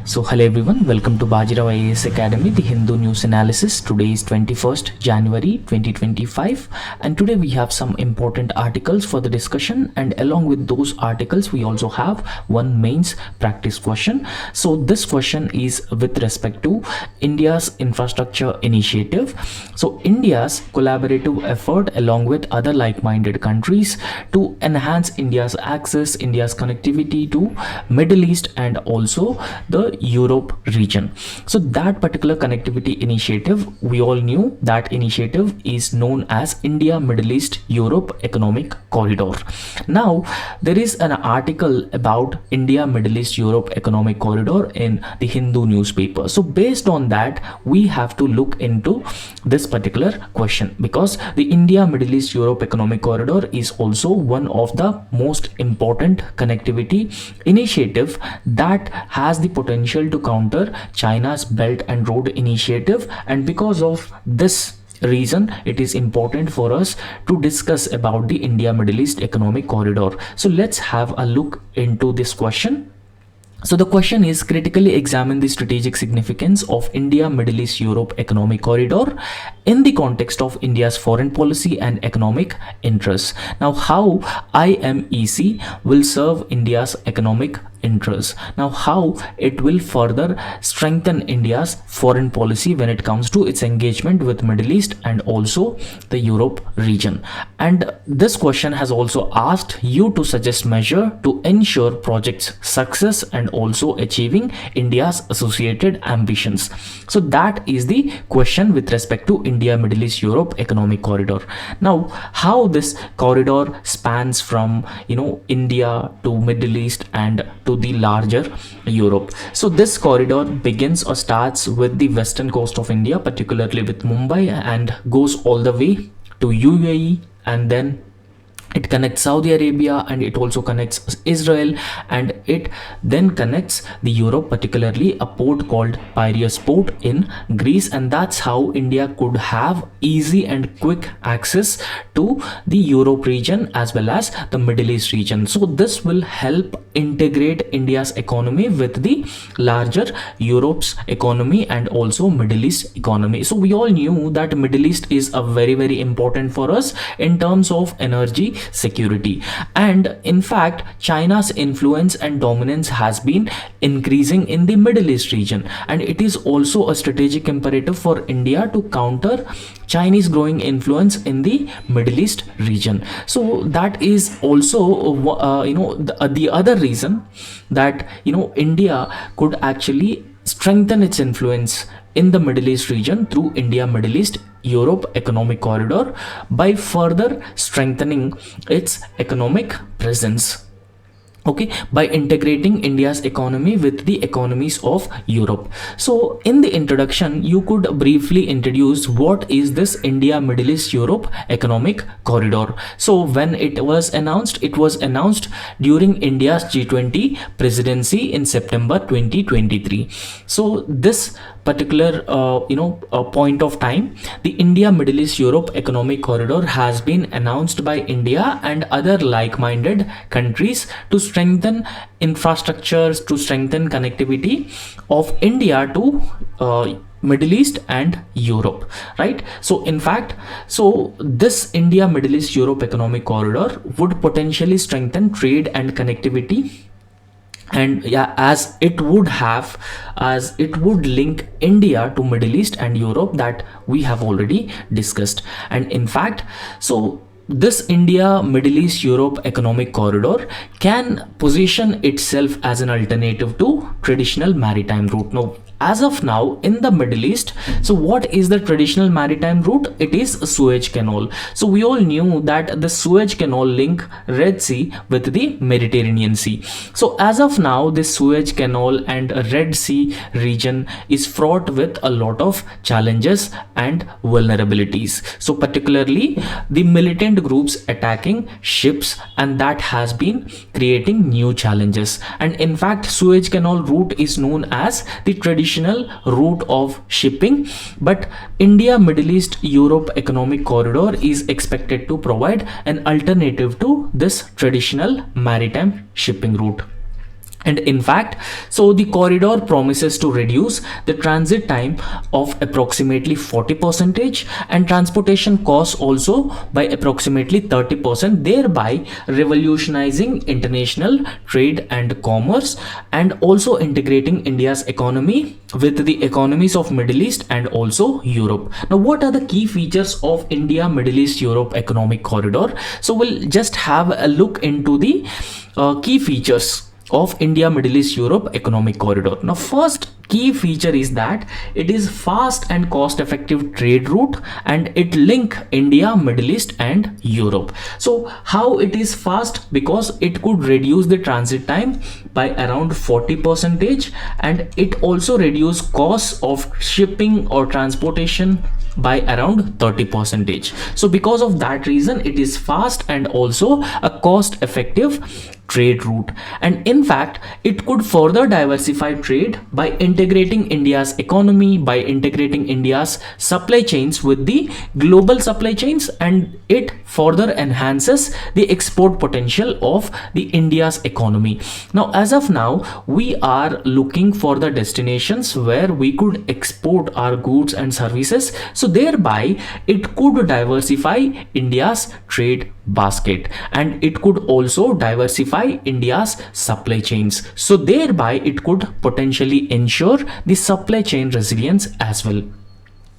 So hello everyone, welcome to Bajirao IAS Academy, the Hindu news analysis. Today is 21st January 2025 and today we have some important articles for the discussion, and along with those articles we also have one mains practice question. So this question is with respect to India's infrastructure initiative. So India's collaborative effort along with other like-minded countries to enhance India's access, India's connectivity to Middle East and also the Europe region. So that particular connectivity initiative, we all knew that initiative is known as India Middle East Europe Economic Corridor. Now there is an article about India Middle East Europe Economic Corridor in the Hindu newspaper. So based on that we have to look into this particular question, because the India Middle East Europe Economic Corridor is also one of the most important connectivity initiative that has the potential to counter China's Belt and Road Initiative, and because of this reason it is important for us to discuss about the India Middle East Economic Corridor. So let's have a look into this question. So the question is, critically examine the strategic significance of India Middle East Europe Economic Corridor in the context of India's foreign policy and economic interests. Now, how IMEC will serve India's economic interests. Now, how it will further strengthen India's foreign policy when it comes to its engagement with Middle East and also the Europe region. And this question has also asked you to suggest measure to ensure project's success and also achieving India's associated ambitions. So that is the question with respect to India Middle East Europe Economic Corridor. Now, how this corridor spans from India to Middle East and to the larger Europe. So this corridor begins or starts with the western coast of India, particularly with Mumbai, and goes all the way to UAE, and then it connects Saudi Arabia, and it also connects Israel, and it then connects the Europe, particularly a port called Piraeus Port in Greece, and that's how India could have easy and quick access to the Europe region as well as the Middle East region. So this will help integrate India's economy with the larger Europe's economy and also Middle East economy. So we all knew that Middle East is a very important for us in terms of energy security, and in fact China's influence and dominance has been increasing in the Middle East region, and it is also a strategic imperative for India to counter Chinese growing influence in the Middle East region. So that is also the other reason that India could actually strengthen its influence in the Middle East region through India Middle East Europe Economic Corridor by further strengthening its economic presence, by integrating India's economy with the economies of Europe. So in the introduction you could briefly introduce what is this India Middle East Europe Economic Corridor. So when it was announced during India's G20 presidency in September 2023. So this particular point of time, the India Middle East Europe Economic Corridor has been announced by India and other like-minded countries to strengthen infrastructures, to strengthen connectivity of India to Middle East and Europe, right? So in fact, this India Middle East Europe Economic Corridor would potentially strengthen trade and connectivity, and as it would link India to Middle East and Europe, that we have already discussed. And in fact, this India Middle East Europe Economic Corridor can position itself as an alternative to traditional maritime route. Now, as of now in the Middle East, so what is the traditional maritime route? It is Suez Canal. So we all knew that the Suez Canal link Red Sea with the Mediterranean Sea. So as of now, this Suez Canal and Red Sea region is fraught with a lot of challenges and vulnerabilities. So particularly the militant groups attacking ships, and that has been creating new challenges. And in fact, Suez Canal route is known as the traditional route of shipping, but India Middle East Europe Economic Corridor is expected to provide an alternative to this traditional maritime shipping route. And in fact, so the corridor promises to reduce the transit time of approximately 40% and transportation costs also by approximately 30%, thereby revolutionizing international trade and commerce, and also integrating India's economy with the economies of Middle East and also Europe. Now, what are the key features of India, Middle East, Europe economic corridor? So we'll just have a look into the key features of India, Middle East, Europe economic corridor. Now, first key feature is that it is fast and cost effective trade route, and it link India, Middle East and Europe. So how it is fast? Because it could reduce the transit time by around 40%, and it also reduce costs of shipping or transportation by around 30%. So because of that reason, it is fast and also a cost effective trade route. And in fact, it could further diversify trade by integrating India's economy, by integrating India's supply chains with the global supply chains, and it further enhances the export potential of the India's economy. Now, as of now, we are looking for the destinations where we could export our goods and services, so thereby it could diversify India's trade basket, and it could also diversify India's supply chains, so thereby it could potentially ensure the supply chain resilience as well.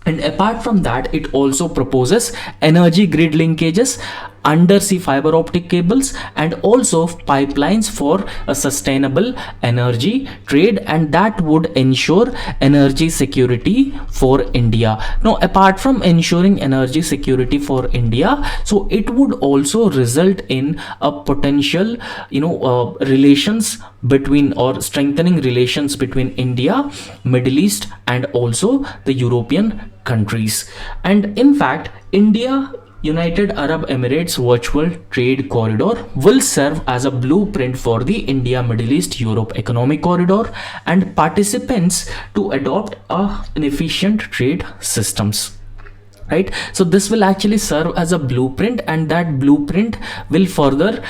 And apart from that, it also proposes energy grid linkages, undersea fiber optic cables, and also pipelines for a sustainable energy trade, and that would ensure energy security for India. Now, apart from ensuring energy security for India, so it would also result in a potential relations between, or strengthening relations between India, Middle East and also the European countries. And in fact, India United Arab Emirates virtual trade corridor will serve as a blueprint for the India, Middle East, Europe economic corridor, and participants to adopt an efficient trade systems. Right, so this will actually serve as a blueprint, and that blueprint will further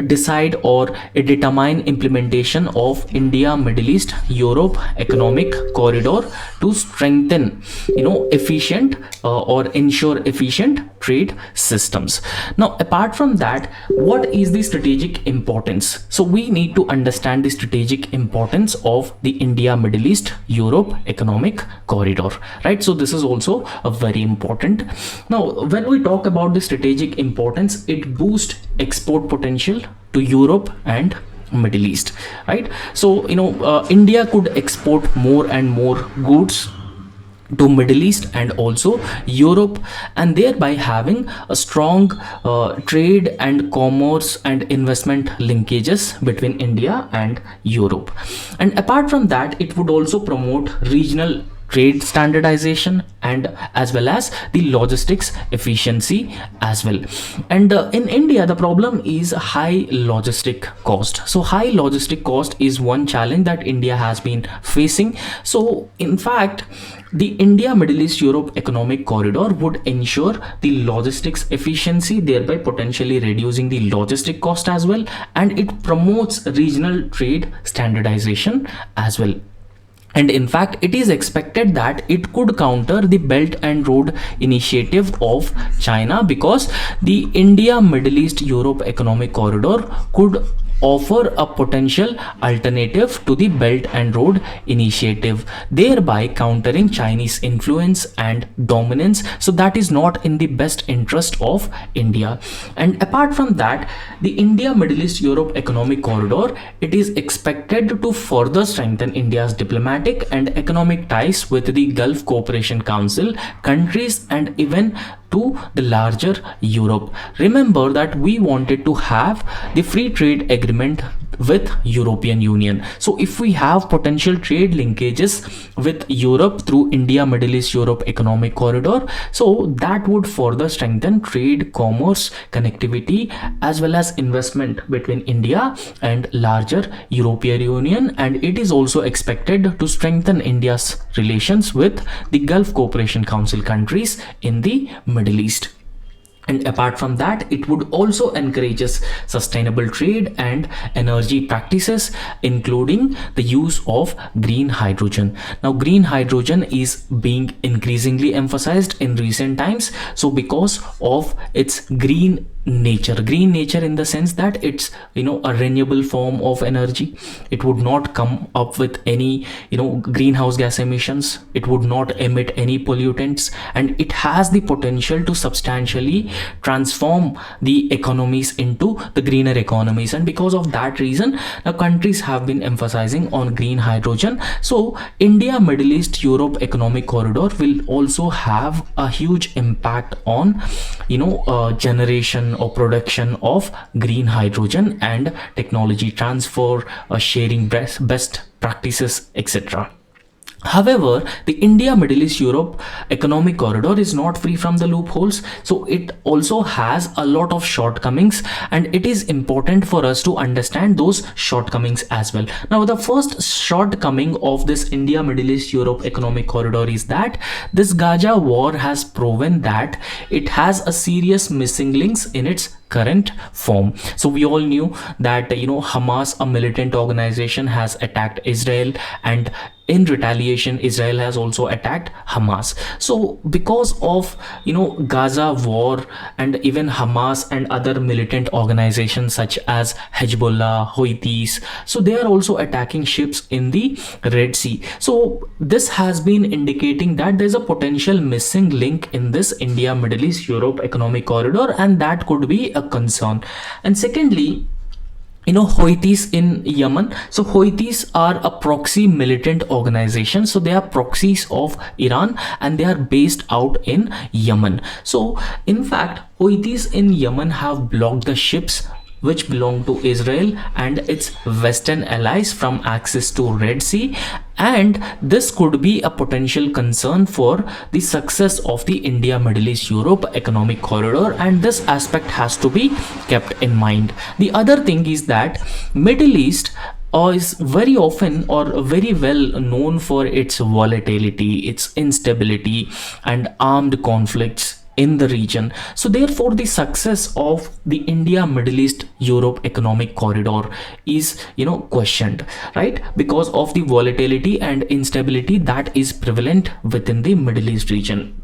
decide or determine implementation of India, Middle East, Europe economic corridor to strengthen efficient or ensure efficient trade systems. Now, apart from that, what is the strategic importance? So we need to understand the strategic importance of the India, Middle East, Europe economic corridor, right? So this is also a very important. Now, when we talk about the strategic importance, it boosts export potential to Europe and Middle East, right? So India could export more and more goods to Middle East and also Europe, and thereby having a strong trade and commerce and investment linkages between India and Europe. And apart from that, it would also promote regional trade standardization and as well as the logistics efficiency as well. And in India, the problem is high logistic cost. So high logistic cost is one challenge that India has been facing. So in fact, the India, Middle East, Europe economic corridor would ensure the logistics efficiency, thereby potentially reducing the logistic cost as well, and it promotes regional trade standardization as well. And in fact, it is expected that it could counter the Belt and Road Initiative of China, because the India, Middle East, Europe economic corridor could offer a potential alternative to the Belt and Road Initiative, thereby countering Chinese influence and dominance. So that is not in the best interest of India. And apart from that, the India, Middle East, Europe economic corridor, it is expected to further strengthen India's diplomatic and economic ties with the Gulf Cooperation Council countries and even to the larger Europe. Remember that we wanted to have the free trade agreement with European Union. So if we have potential trade linkages with Europe through India, Middle East, Europe economic corridor, so that would further strengthen trade, commerce, connectivity as well as investment between India and larger European Union, and it is also expected to strengthen India's relations with the Gulf Cooperation Council countries in the Middle East. And apart from that, it would also encourages sustainable trade and energy practices, including the use of green hydrogen. Now, green hydrogen is being increasingly emphasized in recent times. So because of its green nature in the sense that it's, a renewable form of energy. It would not come up with any, greenhouse gas emissions. It would not emit any pollutants, and it has the potential to substantially transform the economies into the greener economies. And because of that reason, now countries have been emphasizing on green hydrogen. So India, Middle East, Europe economic corridor will also have a huge impact on, generation or production of green hydrogen and technology transfer, sharing best practices, etc. However, the India, Middle East, Europe economic corridor is not free from the loopholes. So it also has a lot of shortcomings, and it is important for us to understand those shortcomings as well. Now, the first shortcoming of this India, Middle East, Europe economic corridor is that this Gaza war has proven that it has a serious missing links in its current form. So we all knew that, Hamas, a militant organization, has attacked Israel, and in retaliation Israel has also attacked Hamas. So because of, Gaza war, and even Hamas and other militant organizations such as Hezbollah, Houthis, so they are also attacking ships in the Red Sea. So this has been indicating that there's a potential missing link in this India, Middle East, Europe economic corridor, and that could be a concern. And secondly, Houthis in Yemen. So Houthis are a proxy militant organization. So they are proxies of Iran, and they are based out in Yemen. So in fact, Houthis in Yemen have blocked the ships which belong to Israel and its Western allies from access to Red Sea, and this could be a potential concern for the success of the India, Middle East, Europe economic corridor, and this aspect has to be kept in mind. The other thing is that Middle East is very often or very well known for its volatility, its instability, and armed conflicts in the region. So therefore, the success of the India, Middle East, Europe economic corridor is, questioned, right? Because of the volatility and instability that is prevalent within the Middle East region.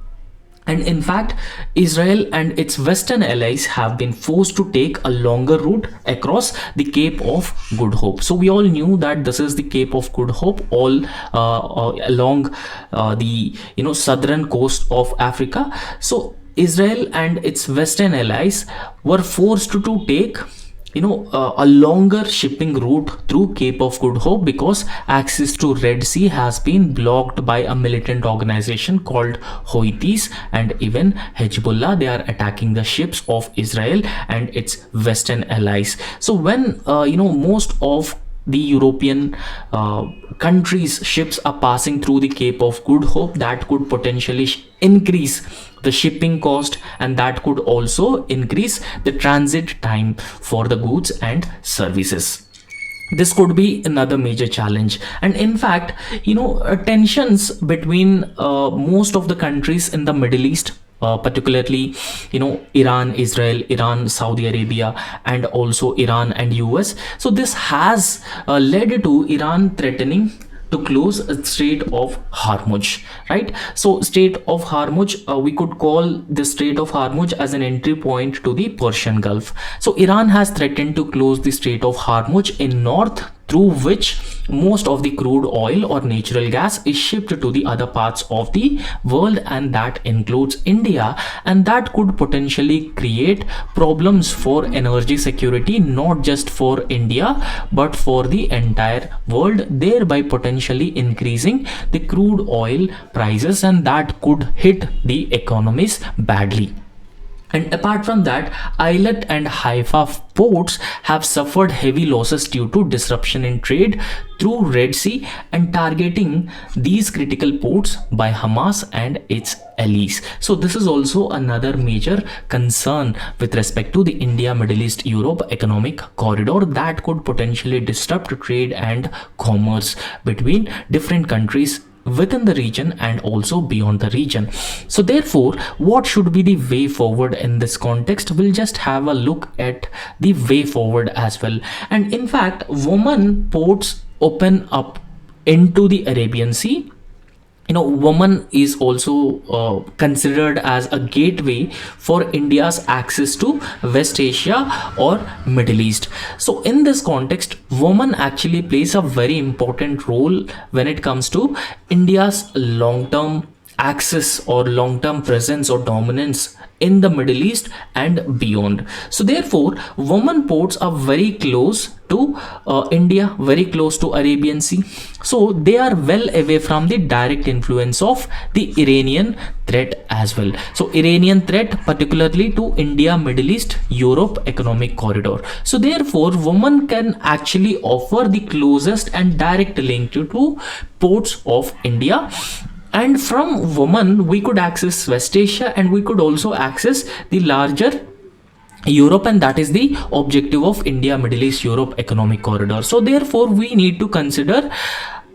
And in fact, Israel and its Western allies have been forced to take a longer route across the Cape of Good Hope. So we all knew that this is the Cape of Good Hope, all along the southern coast of Africa. So Israel and its Western allies were forced to take a longer shipping route through Cape of Good Hope because access to Red Sea has been blocked by a militant organization called Houthis and even Hezbollah. They are attacking the ships of Israel and its Western allies. So when most of the European countries' ships are passing through the Cape of Good Hope, that could potentially increase the shipping cost, and that could also increase the transit time for the goods and services. This could be another major challenge. And in fact, tensions between most of the countries in the Middle East, particularly Iran, Israel, Iran, Saudi Arabia, and also Iran and US. So this has led to Iran threatening to close a Strait of Hormuz, right? So Strait of Hormuz, we could call the Strait of Hormuz as an entry point to the Persian Gulf. So Iran has threatened to close the Strait of Hormuz in north, through which most of the crude oil or natural gas is shipped to the other parts of the world, and that includes India, and that could potentially create problems for energy security, not just for India but for the entire world, thereby potentially increasing the crude oil prices, and that could hit the economies badly. And apart from that, Eilat and Haifa ports have suffered heavy losses due to disruption in trade through Red Sea and targeting these critical ports by Hamas and its allies. So this is also another major concern with respect to the India, Middle East, Europe economic corridor that could potentially disrupt trade and commerce between different countries within the region and also beyond the region. So therefore, what should be the way forward in this context? We'll just have a look at the way forward as well. And in fact, women ports open up into the Arabian Sea. Woman is also considered as a gateway for India's access to West Asia or Middle East. So in this context, woman actually plays a very important role when it comes to India's long-term access or long-term presence or dominance in the Middle East and beyond. So therefore, women ports are very close to India, very close to Arabian Sea. So they are well away from the direct influence of the Iranian threat as well. So Iranian threat particularly to India, Middle East, Europe economic corridor. So therefore, women can actually offer the closest and direct link to ports of India. And from women, we could access West Asia and we could also access the larger Europe, and that is the objective of India, Middle East, Europe economic corridor. So therefore, we need to consider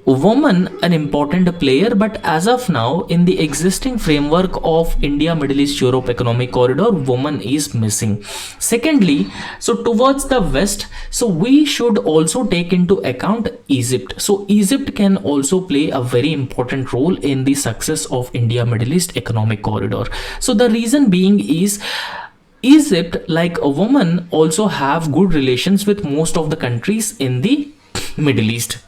woman an important player, but as of now, in the existing framework of India, Middle East, Europe economic corridor, woman is missing. Secondly, so towards the west, so we should also take into account Egypt. So Egypt can also play a very important role in the success of India, Middle East economic corridor. So the reason being is Egypt, like a woman, also have good relations with most of the countries in the Middle East.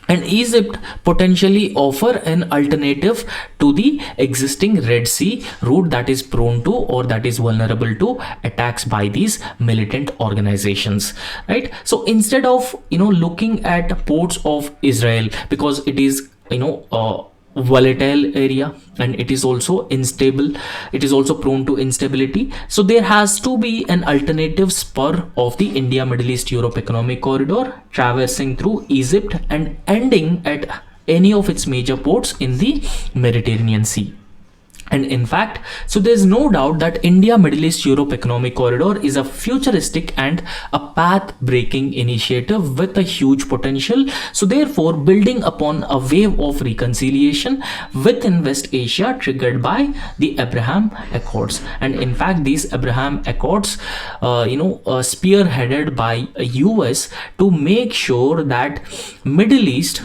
And Egypt potentially offer an alternative to the existing Red Sea route that is prone to or that is vulnerable to attacks by these militant organizations, right? So instead of looking at ports of Israel, because it is volatile area and it is also unstable, it is also prone to instability, so there has to be an alternative spur of the India, Middle East, Europe economic corridor traversing through Egypt and ending at any of its major ports in the Mediterranean Sea. And in fact, so there's no doubt that India, Middle East, Europe economic corridor is a futuristic and a path-breaking initiative with a huge potential. So therefore, building upon a wave of reconciliation within West Asia triggered by the Abraham Accords. And in fact, these Abraham Accords, spearheaded by US to make sure that Middle East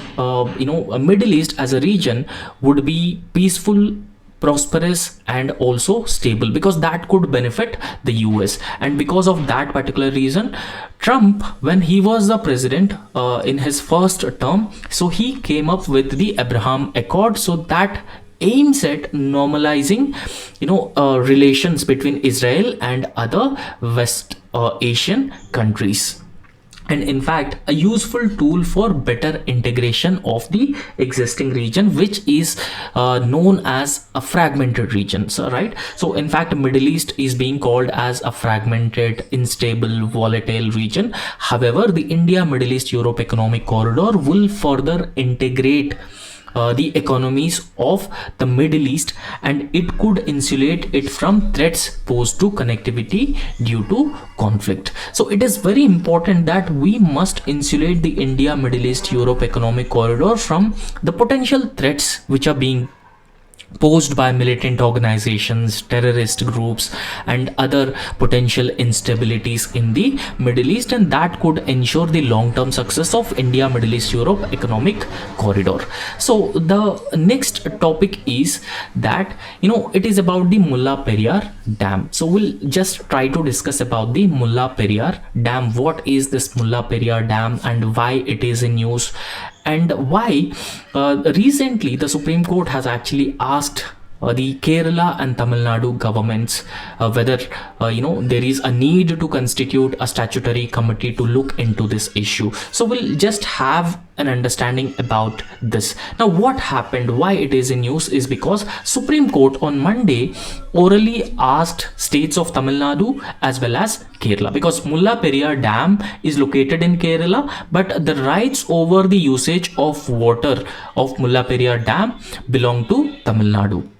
as a region would be peaceful, prosperous and also stable, because that could benefit the US. And because of that particular reason, Trump, when he was the president in his first term, so he came up with the Abraham Accord, so that aims at normalizing relations between Israel and other West Asian countries. And in fact, a useful tool for better integration of the existing region, which is known as a fragmented region. So right, so in fact, Middle East is being called as a fragmented, unstable, volatile region. However, the India, Middle East, Europe economic corridor will further integrate the economies of the Middle East, and it could insulate it from threats posed to connectivity due to conflict. So it is very important that we must insulate the India, Middle East, Europe economic corridor from the potential threats which are being posed by militant organizations, terrorist groups and other potential instabilities in the Middle East, and that could ensure the long-term success of India, Middle East, Europe economic corridor. So the next topic is that it is about the Mulla Periyar Dam. So we'll just try to discuss about the Mulla Periyar Dam. What is this Mulla Periyar Dam and why it is in news, and why recently the Supreme Court has actually asked the Kerala and Tamil Nadu governments whether there is a need to constitute a statutory committee to look into this issue. So we'll just have an understanding about this. Now what happened, why it is in news, is because Supreme Court on Monday orally asked states of Tamil Nadu as well as Kerala, because Mulla Periyar Dam is located in Kerala, but the rights over the usage of water of Mulla Periyar Dam belong to Tamil Nadu.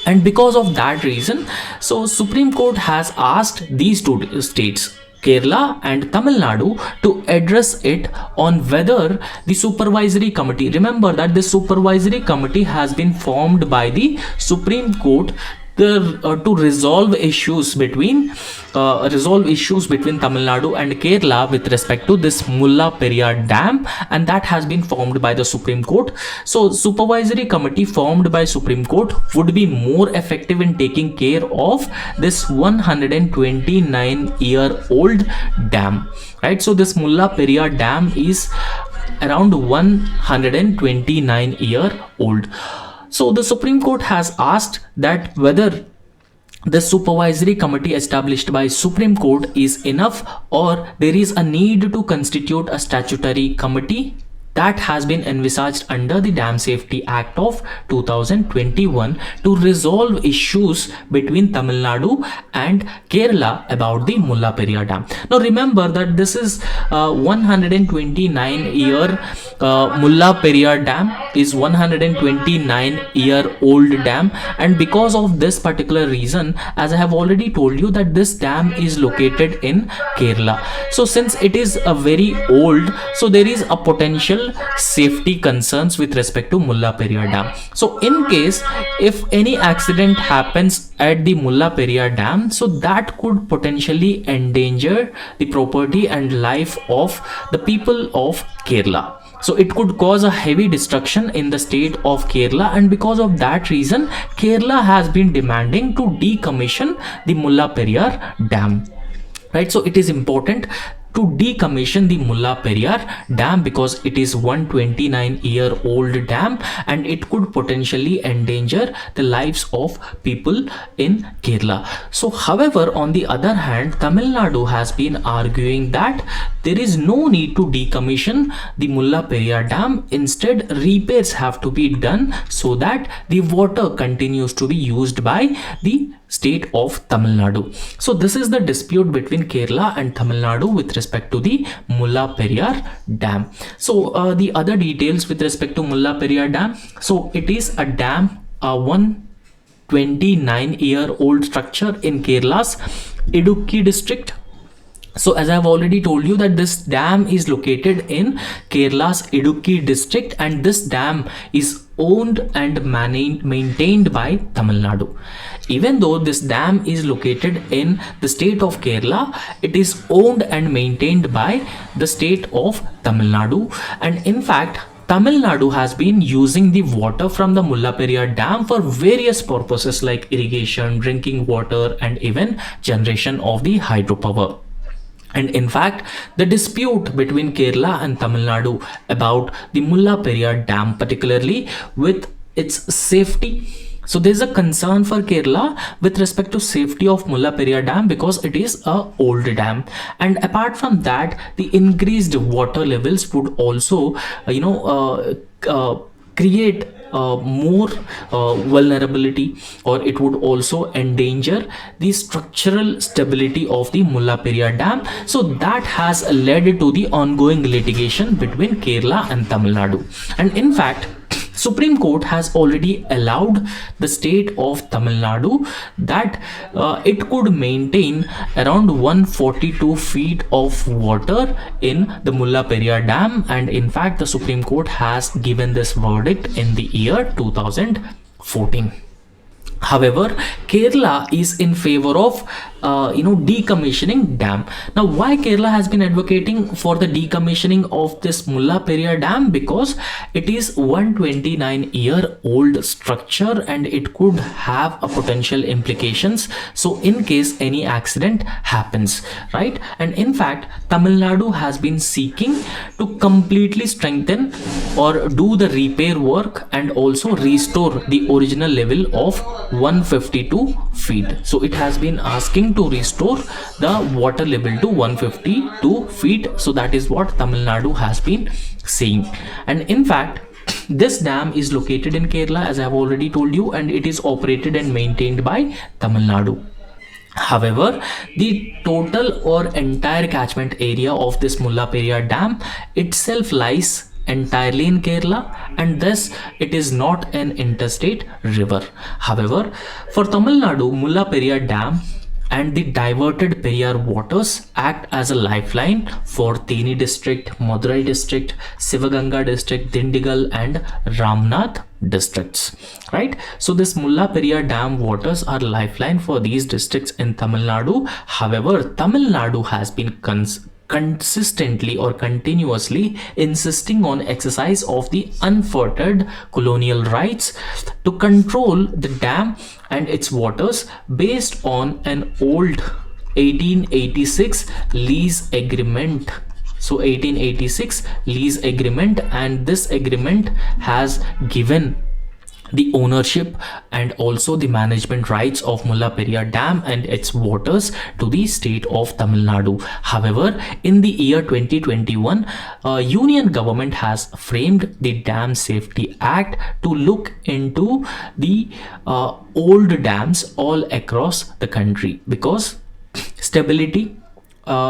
And because of that reason, so Supreme Court has asked these two states, Kerala and Tamil Nadu to address it on whether the supervisory committee, remember that the supervisory committee has been formed by the Supreme Court to resolve issues between Tamil Nadu and Kerala with respect to this Mulla Periyar Dam, and that has been formed by the Supreme Court. So supervisory committee formed by Supreme Court would be more effective in taking care of this 129-year-old dam, right? So this Mulla Periyar Dam is around 129-year-old. So the Supreme Court has asked that whether the supervisory committee established by Supreme Court is enough or there is a need to constitute a statutory committee that has been envisaged under the Dam Safety Act of 2021 to resolve issues between Tamil Nadu and Kerala about the Mulla Periyar Dam. Now remember that this is 129-year Mulla Periyar Dam is 129-year-old dam, and because of this particular reason, as I have already told you, that this dam is located in Kerala. So since it is a very old, so there is a potential safety concerns with respect to Mulla Periyar Dam. So in case if any accident happens at the Mulla Periyar Dam, so that could potentially endanger the property and life of the people of Kerala. So it could cause a heavy destruction in the state of Kerala, and because of that reason, Kerala has been demanding to decommission the Mulla Periyar Dam. Right, so it is important to decommission the Mulla Periyar Dam because it is 129-year-old dam and it could potentially endanger the lives of people in Kerala. So however, on the other hand, Tamil Nadu has been arguing that there is no need to decommission the Mulla Periyar Dam. Instead, repairs have to be done so that the water continues to be used by the state of Tamil Nadu. So this is the dispute between Kerala and Tamil Nadu with respect to the Mulla Periyar Dam. So the other details with respect to Mulla Periyar Dam. So it is a dam, a 129-year-old structure in Kerala's Idukki district. So as I have already told you that this dam is located in Kerala's Idukki district, and this dam is owned and maintained by Tamil Nadu. Even though this dam is located in the state of Kerala, it is owned and maintained by the state of Tamil Nadu. And in fact, Tamil Nadu has been using the water from the Mulla Periyar Dam for various purposes like irrigation, drinking water, and even generation of the hydropower. And in fact, the dispute between Kerala and Tamil Nadu about the Mulla Periyar Dam, particularly with its safety. So there is a concern for Kerala with respect to safety of Mulla Periyar Dam because it is a old dam. And apart from that, the increased water levels would also, create more vulnerability, or it would also endanger the structural stability of the Mulla Periyar Dam. So that has led to the ongoing litigation between Kerala and Tamil Nadu. And in fact, Supreme Court has already allowed the state of Tamil Nadu that it could maintain around 142 feet of water in the Mulla Periyar Dam, and in fact the Supreme Court has given this verdict in the year 2014. However, Kerala is in favor of decommissioning dam. Now, why Kerala has been advocating for the decommissioning of this Mulla Periyar Dam? Because it is 129-year-old structure and it could have a potential implications. So in case any accident happens, right? And in fact, Tamil Nadu has been seeking to completely strengthen or do the repair work and also restore the original level of 152 feet. So it has been asking to restore the water level to 152 feet. So that is what Tamil Nadu has been saying. And in fact, this dam is located in Kerala, as I have already told you, and it is operated and maintained by Tamil Nadu. However, the total or entire catchment area of this Mulla Periyar Dam itself lies entirely in Kerala, and thus it is not an interstate river. However, for Tamil Nadu, Mulla Periyar Dam and the diverted Periyar waters act as a lifeline for Theni district, Madurai district, Sivaganga district, Dindigul and Ramnath districts, right? So this Mulla Periyar dam waters are lifeline for these districts in Tamil Nadu. However, Tamil Nadu has been consistently or continuously insisting on exercise of the unfettered colonial rights to control the dam and its waters based on an old 1886 lease agreement. So 1886 lease agreement, and this agreement has given the ownership and also the management rights of Mulla Periyar Dam and its waters to the state of Tamil Nadu. However, in the year 2021, Union government has framed the Dam Safety Act to look into the old dams all across the country, because stability,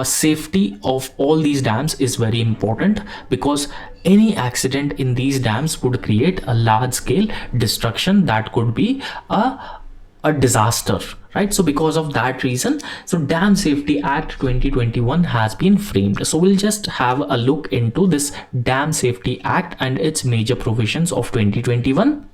safety of all these dams is very important, because any accident in these dams would create a large scale destruction that could be a disaster, right? So because of that reason, so Dam Safety Act 2021 has been framed. So we'll just have a look into this Dam Safety Act and its major provisions of 2021.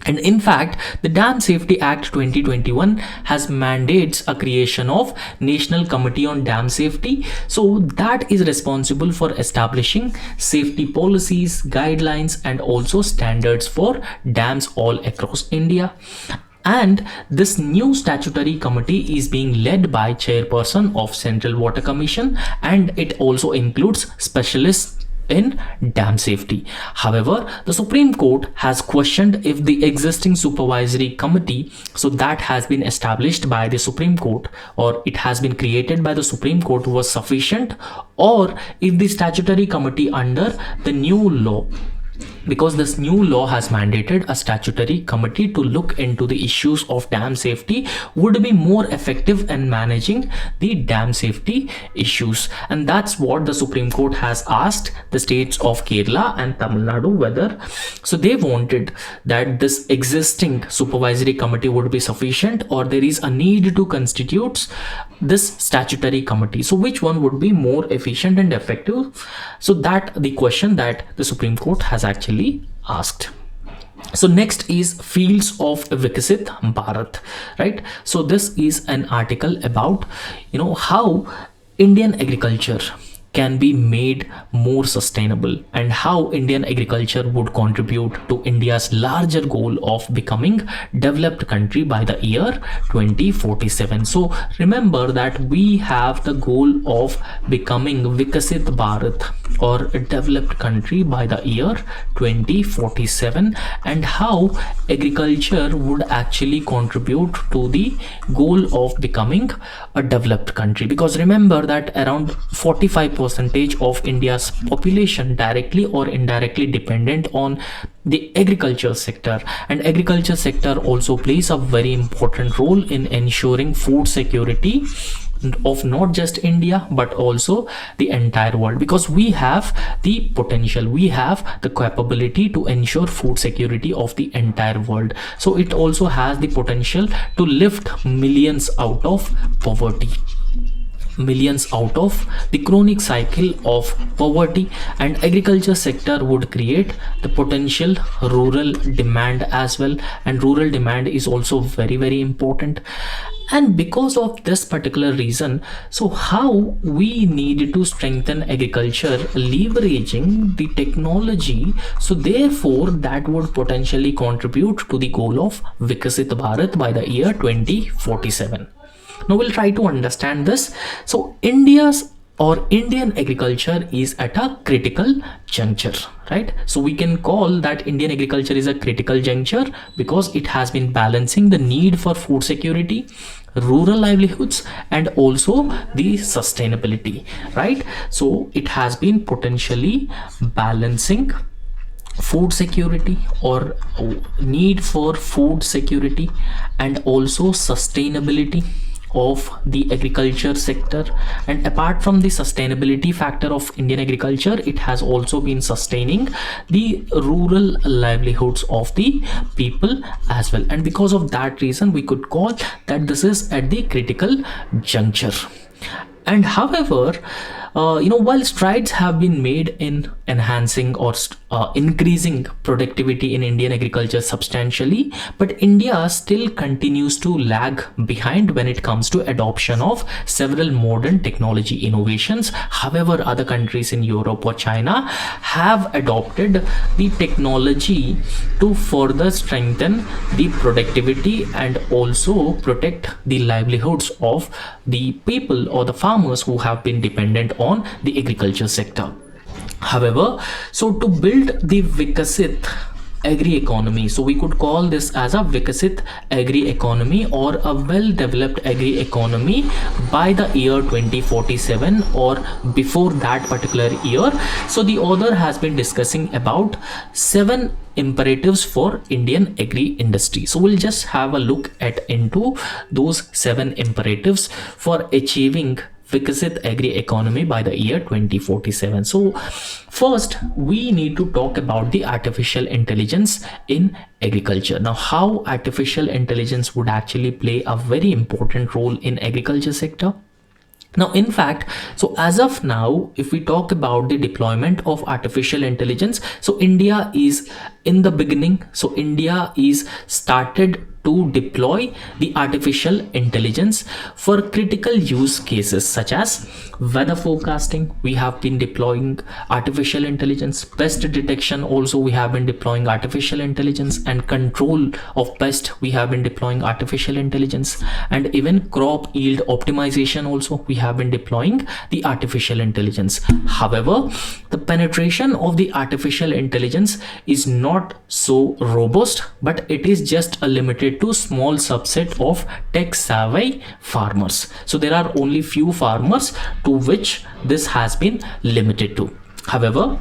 And in fact, the Dam Safety Act 2021 has mandates a creation of National Committee on Dam Safety. So that is responsible for establishing safety policies, guidelines, and also standards for dams all across India. And this new statutory committee is being led by chairperson of Central Water Commission, and it also includes specialists in dam safety. However, the Supreme Court has questioned if the existing supervisory committee, so that has been established by the Supreme Court, or it has been created by the Supreme Court, was sufficient, or if the statutory committee under the new law, because this new law has mandated a statutory committee to look into the issues of dam safety, would be more effective in managing the dam safety issues. And that's what the Supreme Court has asked the states of Kerala and Tamil Nadu whether, so they wanted that this existing supervisory committee would be sufficient, or there is a need to constitute this statutory committee. So which one would be more efficient and effective? So that the question that the Supreme Court has actually asked. So next is Fields of Vikasit Bharat, right? So this is an article about, how Indian agriculture can be made more sustainable and how Indian agriculture would contribute to India's larger goal of becoming developed country by the year 2047. So remember that we have the goal of becoming Vikasit Bharat, or a developed country, by the year 2047, and how agriculture would actually contribute to the goal of becoming a developed country. Because remember that around 45% of India's population directly or indirectly dependent on the agriculture sector, and agriculture sector also plays a very important role in ensuring food security of not just India but also the entire world, because we have the potential, we have the capability to ensure food security of the entire world. So it also has the potential to lift millions out of poverty, millions out of the chronic cycle of poverty, and agriculture sector would create the potential rural demand as well, and rural demand is also very, very important. And because of this particular reason, so how we need to strengthen agriculture leveraging the technology, so therefore that would potentially contribute to the goal of Vikasit Bharat by the year 2047. Now we'll try to understand this. So Indian agriculture is at a critical juncture, right? So we can call that Indian agriculture is a critical juncture because it has been balancing the need for food security, rural livelihoods, and also the sustainability, right? So it has been potentially balancing food security or need for food security and also sustainability of the agriculture sector. And apart from the sustainability factor of Indian agriculture, it has also been sustaining the rural livelihoods of the people as well. And because of that reason, we could call that this is at the critical juncture. And however, while strides have been made in enhancing or increasing productivity in Indian agriculture substantially, but India still continues to lag behind when it comes to adoption of several modern technology innovations. However, other countries in Europe or China have adopted the technology to further strengthen the productivity and also protect the livelihoods of the people or the farmers who have been dependent on the agriculture sector. However, so to build the Vikasit agri economy, so we could call this as a Vikasit agri economy or a well developed agri economy by the year 2047 or before that particular year. So the author has been discussing about 7 imperatives for Indian agri industry. So we'll just have a look at into those 7 imperatives for achieving Vikasit agri economy by the year 2047. So first we need to talk about the artificial intelligence in agriculture. Now, how artificial intelligence would actually play a very important role in agriculture sector. Now, in fact, so as of now, if we talk about the deployment of artificial intelligence, so India is in the beginning. So India is started to deploy the artificial intelligence for critical use cases such as weather forecasting. We have been deploying artificial intelligence. Pest detection also we have been deploying artificial intelligence, and control of pest we have been deploying artificial intelligence, and even crop yield optimization also we have been deploying the artificial intelligence. However, the penetration of the artificial intelligence is not so robust, but it is just a limited to small subset of tech savvy farmers. So there are only few farmers to which this has been limited to. However,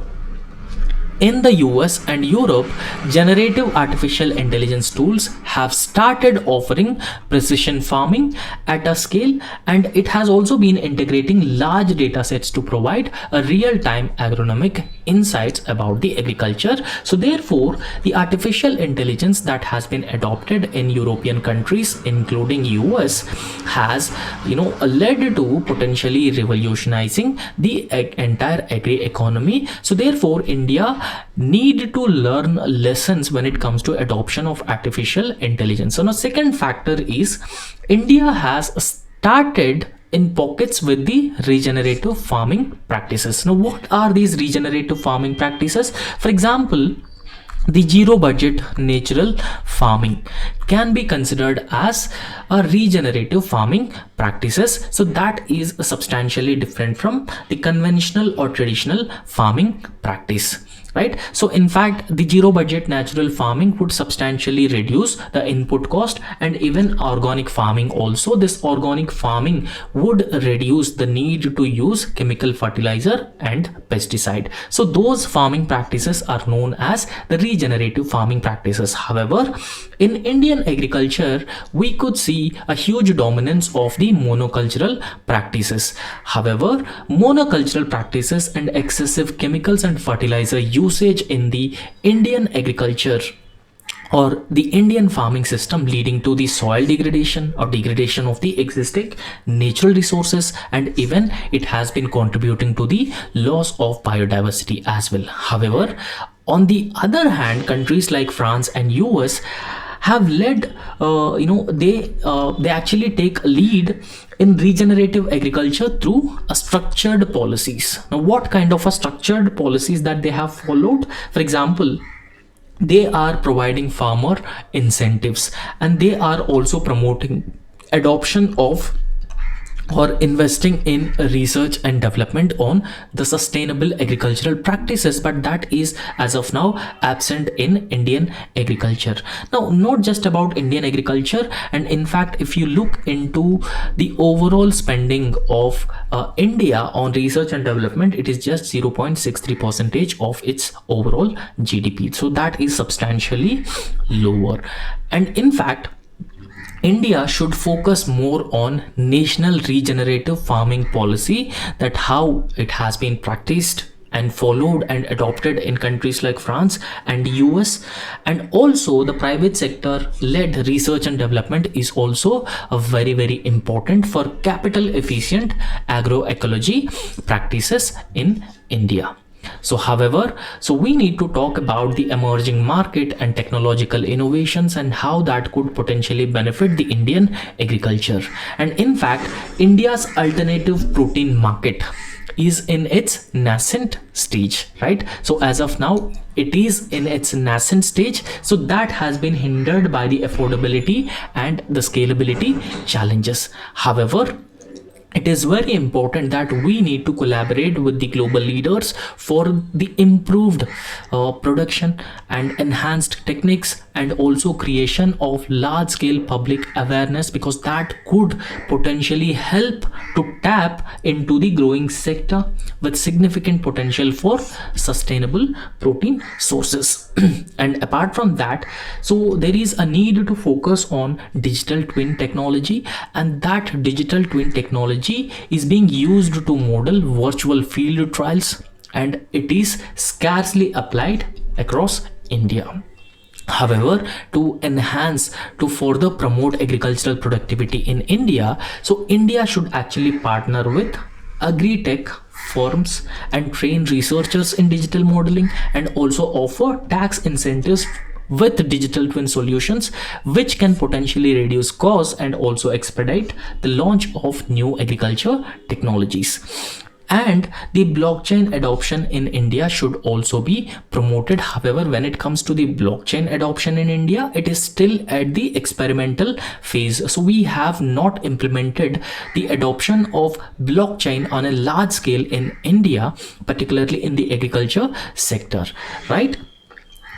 in the US and Europe, generative artificial intelligence tools have started offering precision farming at a scale, and it has also been integrating large data sets to provide a real-time agronomic insights about the agriculture. So therefore, the artificial intelligence that has been adopted in European countries, including US, has led to potentially revolutionizing the entire agri economy. So therefore, India need to learn lessons when it comes to adoption of artificial intelligence. So now, second factor is India has started in pockets with the regenerative farming practices. Now, what are these regenerative farming practices? For example, the zero budget natural farming can be considered as a regenerative farming practices. So that is substantially different from the conventional or traditional farming practice, right? So in fact, the zero budget natural farming would substantially reduce the input cost, and even organic farming also. This organic farming would reduce the need to use chemical fertilizer and pesticide. So those farming practices are known as the regenerative farming practices. However, in Indian agriculture, we could see a huge dominance of the monocultural practices. However, monocultural practices and excessive chemicals and fertilizer usage in the Indian agriculture or the Indian farming system, leading to the soil degradation or degradation of the existing natural resources, and even it has been contributing to the loss of biodiversity as well. However, on the other hand, countries like France and US have led, they actually take lead in regenerative agriculture through a structured policies. Now, what kind of a structured policies that they have followed? For example, they are providing farmer incentives, and they are also promoting adoption of or investing in research and development on the sustainable agricultural practices, but that is as of now absent in Indian agriculture. Now, not just about Indian agriculture, and in fact, if you look into the overall spending of India on research and development, it is just 0.63% of its overall GDP. So that is substantially lower. And in fact, India should focus more on national regenerative farming policy, that how it has been practiced and followed and adopted in countries like France and US. And also the private sector led research and development is also a very important for capital efficient agroecology practices in India. So however, we need to talk about the emerging market and technological innovations and how that could potentially benefit the Indian agriculture. And in fact, India's alternative protein market is in its nascent stage, right? So as of now, it is in its nascent stage, so that has been hindered by the affordability and the scalability challenges. However, it is very important that we need to collaborate with the global leaders for the improved production and enhanced techniques, and also creation of large scale public awareness, because that could potentially help to tap into the growing sector with significant potential for sustainable protein sources. And apart from that, so there is a need to focus on digital twin technology, and that digital twin technology is being used to model virtual field trials, and it is scarcely applied across India. However, to further promote agricultural productivity in India, so India should actually partner with agri-tech firms and train researchers in digital modeling, and also offer tax incentives with digital twin solutions, which can potentially reduce costs and also expedite the launch of new agriculture technologies. And the blockchain adoption in India should also be promoted. However, when it comes to the blockchain adoption in India, it is still at the experimental phase. So we have not implemented the adoption of blockchain on a large scale in India, particularly in the agriculture sector, right?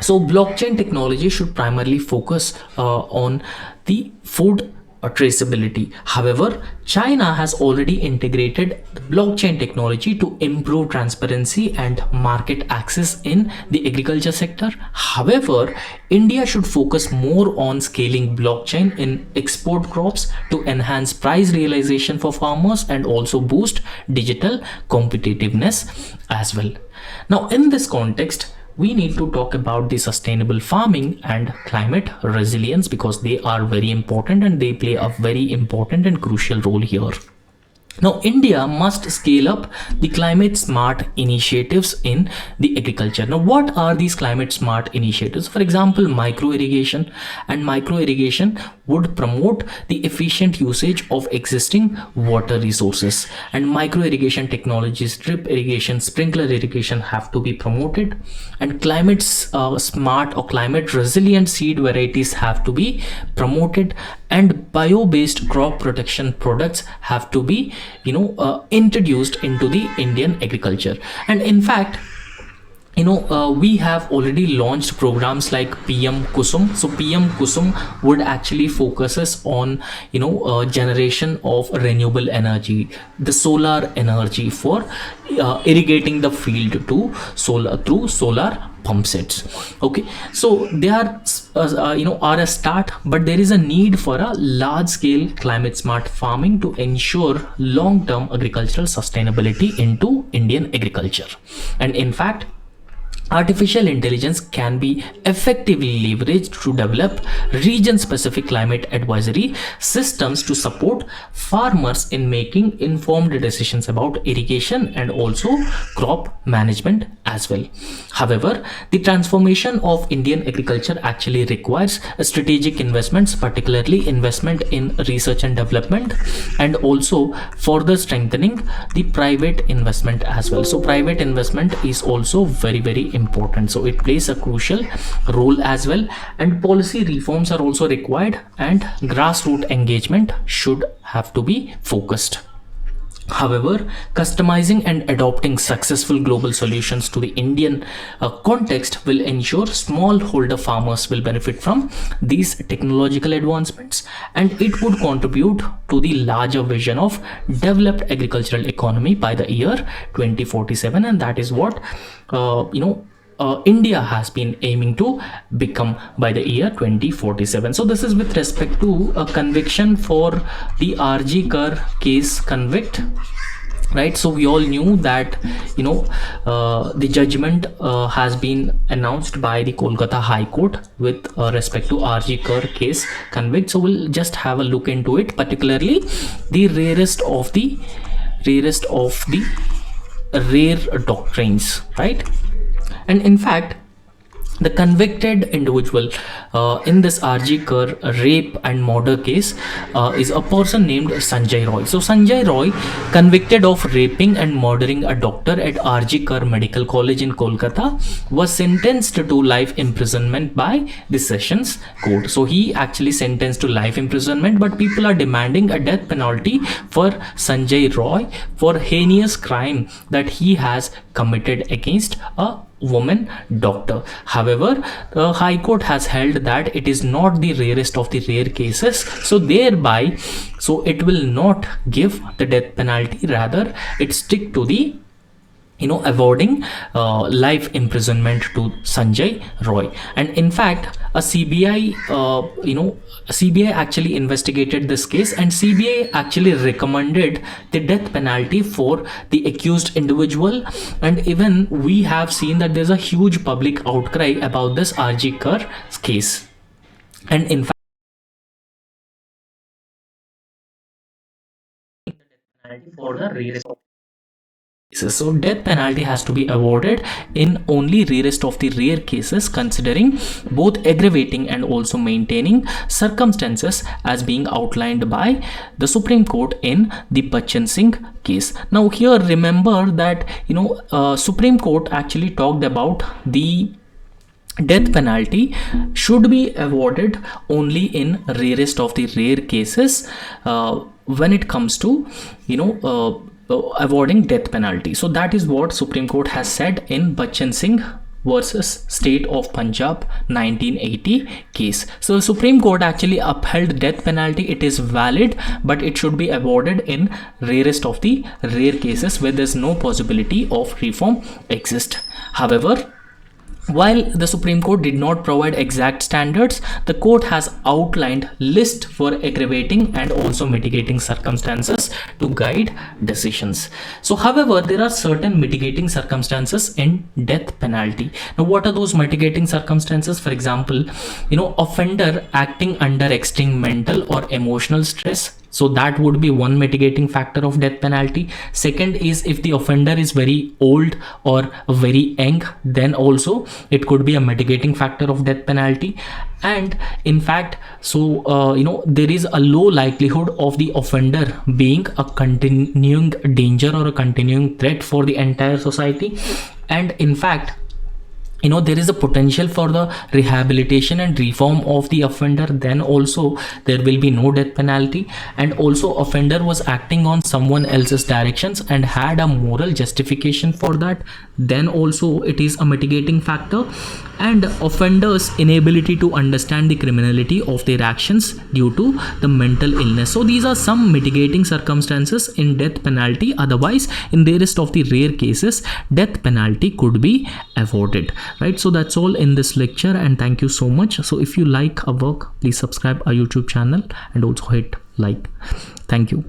So blockchain technology should primarily focus on the food traceability. However, China has already integrated the blockchain technology to improve transparency and market access in the agriculture sector. However, India should focus more on scaling blockchain in export crops to enhance price realization for farmers and also boost digital competitiveness as well. Now, in this context, we need to talk about the sustainable farming and climate resilience, because they are very important and they play a very important and crucial role here. Now, India must scale up the climate smart initiatives in the agriculture. Now, what are these climate smart initiatives? For example, micro irrigation. And micro irrigation would promote the efficient usage of existing water resources. And micro irrigation technologies, drip irrigation, sprinkler irrigation have to be promoted. And climate smart or climate resilient seed varieties have to be promoted. And bio-based crop protection products have to be introduced into the Indian agriculture. And in fact, we have already launched programs like PM Kusum. So PM Kusum would actually focuses on generation of renewable energy, the solar energy for irrigating the field to solar through solar pump sets. Okay, so they are a start, but there is a need for a large scale climate smart farming to ensure long term agricultural sustainability into Indian agriculture. And in fact, artificial intelligence can be effectively leveraged to develop region-specific climate advisory systems to support farmers in making informed decisions about irrigation and also crop management as well. However, the transformation of Indian agriculture actually requires strategic investments, particularly investment in research and development, and also further strengthening the private investment as well. So private investment is also very important, so it plays a crucial role as well. And policy reforms are also required, and grassroots engagement should have to be focused. However, customizing and adopting successful global solutions to the Indian context will ensure smallholder farmers will benefit from these technological advancements, and it would contribute to the larger vision of developed agricultural economy by the year 2047. And that is what India has been aiming to become by the year 2047. So this is with respect to a conviction for the RG Kar case convict, right? So we all knew that the judgment has been announced by the Kolkata High Court with respect to RG Kar case convict. So we'll just have a look into it, particularly the rarest of the rare doctrines, right? And in fact, the convicted individual in this RG Kar rape and murder case is a person named Sanjay Roy. So Sanjay Roy, convicted of raping and murdering a doctor at RG Kar Medical College in Kolkata, was sentenced to life imprisonment by the Sessions Court. So he actually sentenced to life imprisonment, but people are demanding a death penalty for Sanjay Roy for heinous crime that he has committed against a woman doctor. However, the High Court has held that it is not the rarest of the rare cases, so thereby it will not give the death penalty, rather it stick to the awarding life imprisonment to Sanjay Roy. And in fact, a CBI actually investigated this case, and CBI actually recommended the death penalty for the accused individual. And even we have seen that there's a huge public outcry about this RG Kar case. And in fact, for the rarest, so death penalty has to be awarded in only rarest of the rare cases, considering both aggravating and also maintaining circumstances as being outlined by the Supreme Court in the Bachchan Singh case. Now here remember that Supreme Court actually talked about the death penalty should be awarded only in rarest of the rare cases when it comes to awarding death penalty. So that is what Supreme Court has said in Bachchan Singh versus State of Punjab 1980 case. So the Supreme Court actually upheld death penalty. It is valid, but it should be awarded in rarest of the rare cases where there's no possibility of reform exist. However, while the Supreme Court did not provide exact standards, the court has outlined list for aggravating and also mitigating circumstances to guide decisions. So however, there are certain mitigating circumstances in death penalty. Now what are those mitigating circumstances? For example, offender acting under extreme mental or emotional stress. So that would be one mitigating factor of death penalty. Second is if the offender is very old or very young, then also it could be a mitigating factor of death penalty. And in fact, there is a low likelihood of the offender being a continuing danger or a continuing threat for the entire society. And in fact, there is a potential for the rehabilitation and reform of the offender, then also there will be no death penalty. And also offender was acting on someone else's directions and had a moral justification for that, then also it is a mitigating factor. And offenders' inability to understand the criminality of their actions due to the mental illness. So these are some mitigating circumstances in death penalty. Otherwise, in the rest of the rare cases, death penalty could be avoided, right? So that's all in this lecture, and thank you so much. So if you like our work, please subscribe our YouTube channel and also hit like. Thank you.